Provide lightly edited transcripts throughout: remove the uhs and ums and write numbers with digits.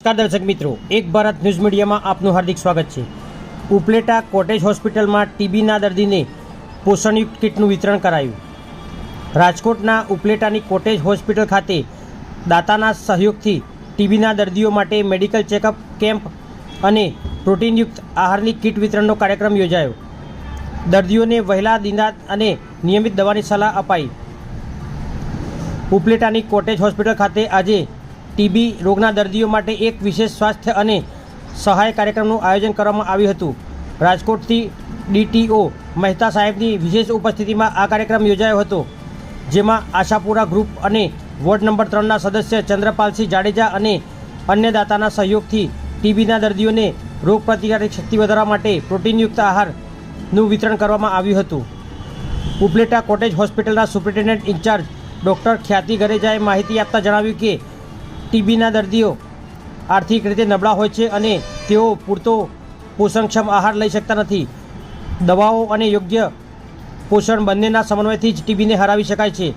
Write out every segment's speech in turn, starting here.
નમસ્કાર દર્શક મિત્રો, એક ભારત ન્યૂઝ મીડિયામાં આપનું હાર્દિક સ્વાગત છે। ઉપલેટા કોટેજ હોસ્પિટલમાં ટીબીના દર્દીને પોષણયુક્ત કીટનું વિતરણ કરાયું। રાજકોટના ઉપલેટાની કોટેજ હોસ્પિટલ ખાતે દાતાના સહયોગથી ટીબીના દર્દીઓ માટે મેડિકલ ચેકઅપ કેમ્પ અને પ્રોટીનયુક્ત આહારની કીટ વિતરણનો કાર્યક્રમ યોજાયો। દર્દીઓને વહેલા દિનાત અને નિયમિત દવાની સલાહ અપાઈ। ઉપલેટાની કોટેજ હોસ્પિટલ ખાતે આજે ટીબી રોગના દર્દીઓ માટે એક વિશેષ સ્વાસ્થ્ય અને સહાય કાર્યક્રમનું આયોજન કરવામાં આવ્યું હતું। રાજકોટથી ડીટીઓ મહેતા સાહેબની વિશેષ ઉપસ્થિતિમાં આ કાર્યક્રમ યોજાયો હતો, જેમાં આશાપુરા ગ્રુપ અને વોર્ડ નંબર 3ના સદસ્ય ચંદ્રપાલસિંહ જાડેજા અને અન્ય દાતાના સહયોગથી ટીબીના દર્દીઓને રોગ પ્રતિકારક શક્તિ વધારવા માટે પ્રોટીનયુક્ત આહારનું વિતરણ કરવામાં આવ્યું હતું। ઉપલેટા કોટેજ હોસ્પિટલના સુપ્રિન્ટેન્ડન્ટ ઇન્ચાર્જ ડૉક્ટર ખ્યાતિ ગરેજાએ માહિતી આપતા જણાવ્યું કે ટીબીના દર્દીઓ આર્થિક રીતે નબળા હોય છે અને તેઓ પૂરતો પોષણક્ષમ આહાર લઈ શકતા નથી। દવાઓ અને યોગ્ય પોષણ બંનેના સમન્વયથી જ ટીબીને હરાવી શકાય છે।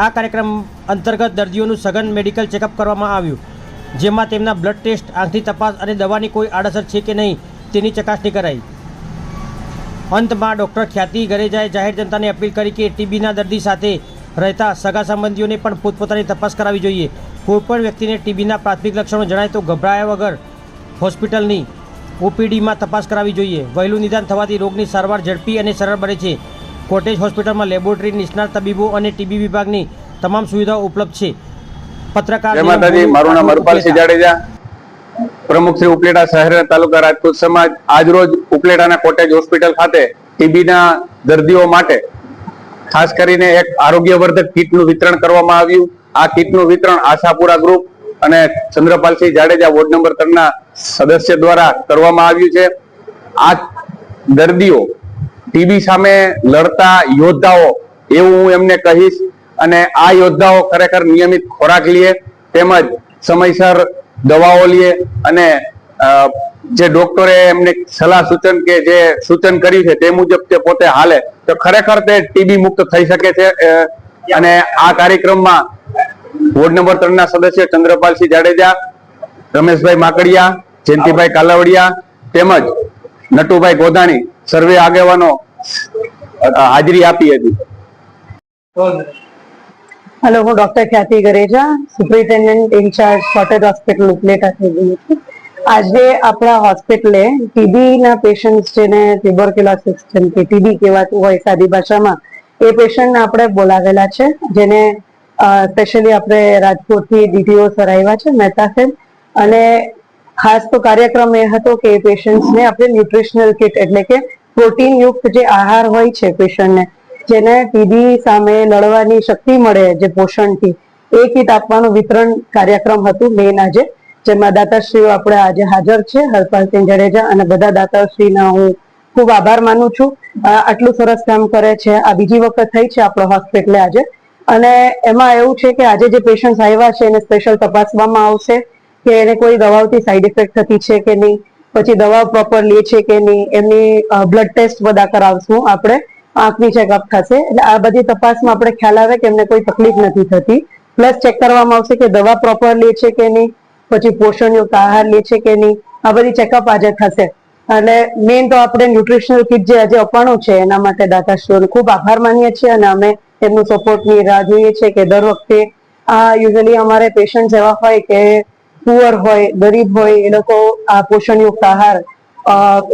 આ કાર્યક્રમ અંતર્ગત દર્દીઓનું સઘન મેડિકલ ચેકઅપ કરવામાં આવ્યું, જેમાં તેમના બ્લડ ટેસ્ટ, આંખની તપાસ અને દવાની કોઈ આડઅસર છે કે નહીં તેની ચકાસણી કરાઈ। અંતમાં ડૉક્ટર ખ્યાતિ ગરેજાએ જાહેર જનતાને અપીલ કરી કે ટીબીના દર્દી સાથે રહેતા સગા સંબંધીઓને પણ પોતપોતાની તપાસ કરાવવી જોઈએ। કોઈપણ વ્યક્તિને ટીબીના પ્રાથમિક લક્ષણો જણાય તો ગભરાયા વગર હોસ્પિટલની ઓપીડીમાં તપાસ કરાવવી જોઈએ। વહેલું નિદાન થવાથી રોગની સારવાર ઝડપી અને સરળ બને છે। કોટેજ હોસ્પિટલમાં લેબોરેટરી, નિષ્ણાત તબીબો અને ટીબી વિભાગની તમામ સુવિધાઓ ઉપલબ્ધ છે। પત્રકાર મારું નામ હરપાલસિંહ જાડેજા, પ્રમુખ શ્રી ઉપલેટા શહેર તાલુકા રાજકોટ સમાજ। આજરોજ ઉપલેટાના કોટેજ હોસ્પિટલ ખાતે ટીબીના દર્દીઓ માટે ખાસ કરીને એક આરોગ્યવર્ધક કીટનું વિતરણ કરવામાં આવ્યું। આ કીટનું વિતરણ આશાપુરા ગ્રુપ અને ચંદ્રપાલસિંહ જાડેજા વોર્ડ નંબર 3ના સદસ્ય દ્વારા કરવામાં આવ્યું છે। આ દર્દીઓ ટીબી સામે લડતા યોદ્ધાઓ એવું હું એમને કહીશ, અને આ યોદ્ધાઓ ખરેખર નિયમિત ખોરાક લે, તેમજ સમયસર દવાઓ લે, અને જે ડોક્ટરે એમને સલાહ સૂચન કે જે સૂચન કર્યું છે તે મુજબ તે પોતે હાલે તો ખરેખર તે ટીબી મુક્ત થઈ શકે છે। અને આ કાર્યક્રમમાં વોર્ડ નંબર 3ના સદસ્ય ચંદ્રપાલસિંહ જાડેજા, રમેશભાઈ માકડિયા, જયંતિભાઈ કાલાવડિયા તેમજ નટુભાઈ ગોધાણી સર્વે આગેવાનો હાજરી આપી હતી। હેલો, હું doctor Khyati Gareja, superintendent incharge cottage hospital Upleta થઈ ગઈ છું। આજે આપણા હોસ્પિટલે ટીબીના પેશન્ટ જેને ટ્યુબરક્યુલોસિસ જેમ કે ટીબી કહેવાતું હોય સાદી ભાષામાં, એ પેશન્ટને આપણે બોલાવેલા છે, જેને સ્પેશિયલી આપણે રાજકોટથી ડીટીઓ સર આવ્યા છે, મહેતા સાહેબ, અને ખાસ તો કાર્યક્રમ એ હતો કે એ પેશન્ટ્સને આપણે ન્યુટ્રિશનલ કિટ એટલે કે પ્રોટીનયુક્ત જે આહાર હોય છે પેશન્ટને, જેને ટીબી સામે લડવાની શક્તિ મળે જે પોષણથી, એ કિટ આપવાનું વિતરણ કાર્યક્રમ હતું મેન આજે, જેમાં દાતાશ્રીઓ આપણે આજે હાજર છે, હરપાલસિંહ જાડેજા અને બધા દાતાશ્રીના હું ખૂબ આભાર માનું છું। આટલું સરસ કામ કરે છે, આ બીજી વખત થઈ છે આપણો હોસ્પિટલે આજે, અને એમાં એવું છે કે આજે જે પેશન્ટ આવ્યા છે એને સ્પેશિયલ તપાસવામાં આવશે કે એને કોઈ દવાઓથી સાઈડ ઇફેક્ટ થતી છે કે નહીં, પછી દવા પ્રોપર લે છે કે નહીં, એમની બ્લડ ટેસ્ટ બધા કરાવશું આપણે, આંખની ચેકઅપ થશે, એટલે આ બધી તપાસમાં આપણે ખ્યાલ આવે કે એમને કોઈ તકલીફ નથી થતી। પ્લસ ચેક કરવામાં આવશે કે દવા પ્રોપર લે છે કે નહીં, પછી પોષણયુક્ત આહાર લે છે કે નહીં, આ બધી ચેકઅપ આજે થશે। અને મેઇન તો આપણે ન્યુટ્રિશનલ કિટ જે આજે અપાણું છે એના માટે દાતાશ્રીઓનો ખૂબ આભાર માનીએ છીએ, અને અમે એમનું સપોર્ટની રાહ જોઈએ છીએ કે દર વખતે આ યુઝ્યુઅલી અમારે પેશન્ટ એવા હોય કે પુઅર હોય, ગરીબ હોય, એ લોકો આ પોષણયુક્ત આહાર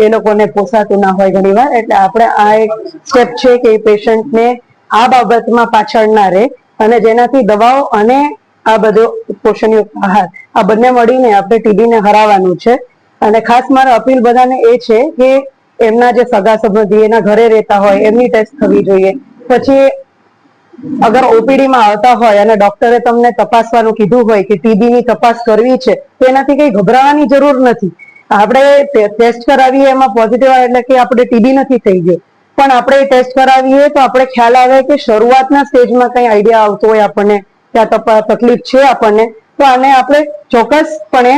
એ લોકોને પોસાતું ના હોય ઘણી વાર, એટલે આપણે આ એક સ્ટેપ છે કે પેશન્ટને આ બાબતમાં પાછળ ના રહે, અને જેનાથી દવાઓ અને આ બધો પોષણયુક્ત આહાર આ બંને મળીને આપણે ટીબીને હરાવવાનું છે। અને ખાસ મારે અપીલ બધાને એ છે કે એમના જે સગા સંબંધી એના ઘરે રહેતા હોય એમની ટેસ્ટ થવી જોઈએ। પછી અગર ઓપીડીમાં આવતા હોય અને ડોક્ટરે તમને તપાસવાનું કીધું હોય કે ટીબીની તપાસ કરવી છે, તો એનાથી કઈ ગભરાવાની જરૂર નથી। આપણે ટેસ્ટ કરાવીએ એમાં પોઝિટિવ આવે એટલે કે આપણે ટીબી નથી થઈ ગયો, પણ આપણે ટેસ્ટ કરાવીએ તો આપણે ખ્યાલ આવે કે શરૂઆતના સ્ટેજમાં કઈ આઈડિયા આવતો હોય આપણને કે આ તકલીફ છે આપણને, તો આને આપણે ચોક્કસપણે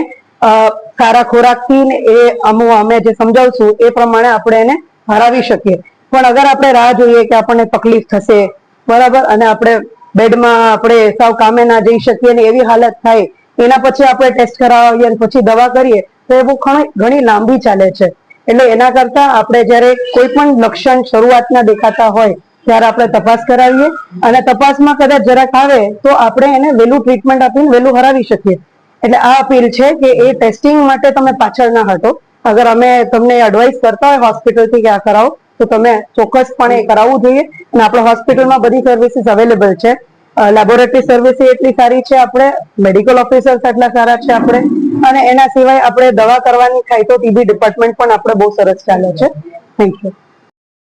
સારા ખોરાકથી એ અમે જે સમજાવશું એ પ્રમાણે આપણે એને હરાવી શકીએ। પણ અગર આપણે રાહ જોઈએ કે આપણને તકલીફ થશે, બરાબર, અને આપણે બેડમાં આપણે સાવ કામે ના જઈ શકીએ ને એવી હાલત થાય એના પછી આપણે ટેસ્ટ કરાવીએ અને પછી દવા કરીએ તો એ બહુ ઘણી લાંબી ચાલે છે. એટલે એના કરતા આપણે જ્યારે કોઈ પણ લક્ષણ શરૂઆતના દેખાતા હોય ત્યારે આપણે તપાસ કરાવીએ અને તપાસમાં કદાચ જરાક આવે તો આપણે એને વહેલું ટ્રીટમેન્ટ આપીને વહેલું હરાવી શકીએ. એટલે આ અપીલ છે કે એ ટેસ્ટિંગ માટે તમે પાછળ ના હટો. અગર અમે તમને એડવાઇસ કરતા હોય હોસ્પિટલથી કે આ કરાવો તો તમે ચોક્કસપણે કરાવવું જોઈએ. અને આપણે હોસ્પિટલમાં બધી સર્વિસીસ અવેલેબલ છે. લેબોરેટરી સર્વિસ એટલી સારી છે, આપણે મેડિકલ ઓફિસર્સ એટલા સારા છે આપણે, અને એના સિવાય આપણે દવા કરવાની થાય તો ટીબી ડિપાર્ટમેન્ટ પણ આપણે બહુ સરસ ચાલે છે. Thank you.